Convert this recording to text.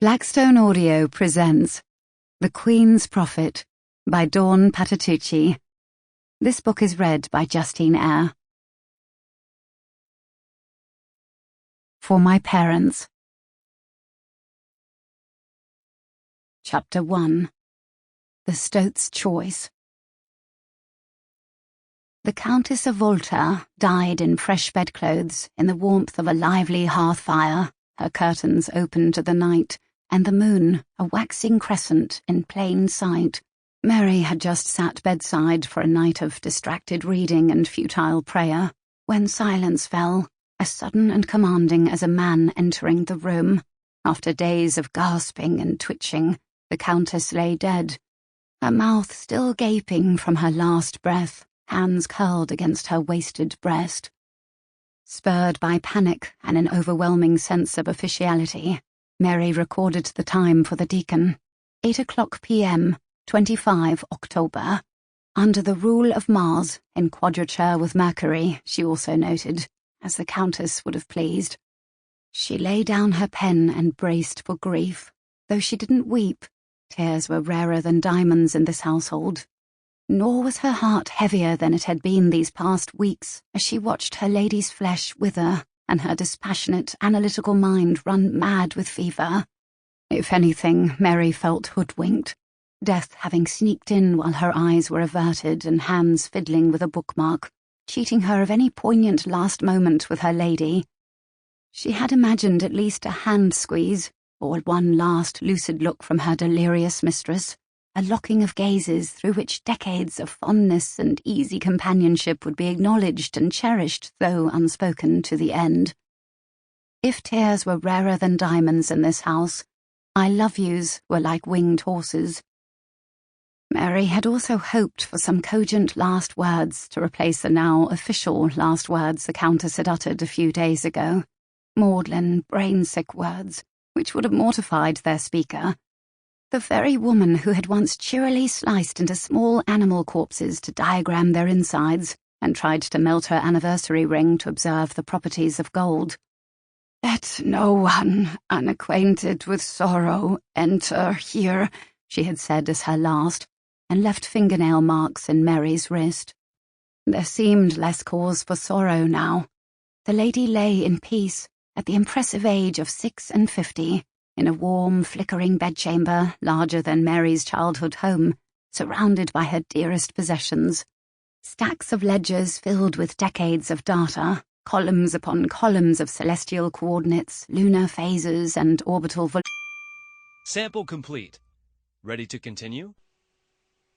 Blackstone Audio presents The Queen's Prophet by Dawn Patitucci. This book is read by Justine Eyre. For My Parents. Chapter 1. The Stoat's Choice. The Countess of Walther died in fresh bedclothes in the warmth of a lively hearth fire, her curtains open to the night, and the moon, a waxing crescent, in plain sight. Mary had just sat bedside for a night of distracted reading and futile prayer, when silence fell, as sudden and commanding as a man entering the room. After days of gasping and twitching, the Countess lay dead, her mouth still gaping from her last breath, hands curled against her wasted breast. Spurred by panic and an overwhelming sense of officiality, Mary recorded the time for the deacon. 8:00 p.m., 25 October. Under the rule of Mars, in quadrature with Mercury, she also noted, as the Countess would have pleased. She lay down her pen and braced for grief. Though she didn't weep, tears were rarer than diamonds in this household. Nor was her heart heavier than it had been these past weeks as she watched her lady's flesh wither and her dispassionate, analytical mind run mad with fever. If anything, Mary felt hoodwinked, death having sneaked in while her eyes were averted and hands fiddling with a bookmark, cheating her of any poignant last moment with her lady. She had imagined at least a hand squeeze, or one last lucid look from her delirious mistress, a locking of gazes through which decades of fondness and easy companionship would be acknowledged and cherished, though unspoken, to the end. If tears were rarer than diamonds in this house, I love yous were like winged horses. Mary had also hoped for some cogent last words to replace the now official last words the Countess had uttered a few days ago. Maudlin, brain-sick words, which would have mortified their speaker. The very woman who had once cheerily sliced into small animal corpses to diagram their insides and tried to melt her anniversary ring to observe the properties of gold. "Let no one unacquainted with sorrow enter here," she had said as her last, and left fingernail marks in Mary's wrist. There seemed less cause for sorrow now. The lady lay in peace, at the impressive age of 56, in a warm, flickering bedchamber larger than Mary's childhood home, surrounded by her dearest possessions. Stacks of ledgers filled with decades of data, columns upon columns of celestial coordinates, lunar phases, and orbital Sample complete. Ready to continue?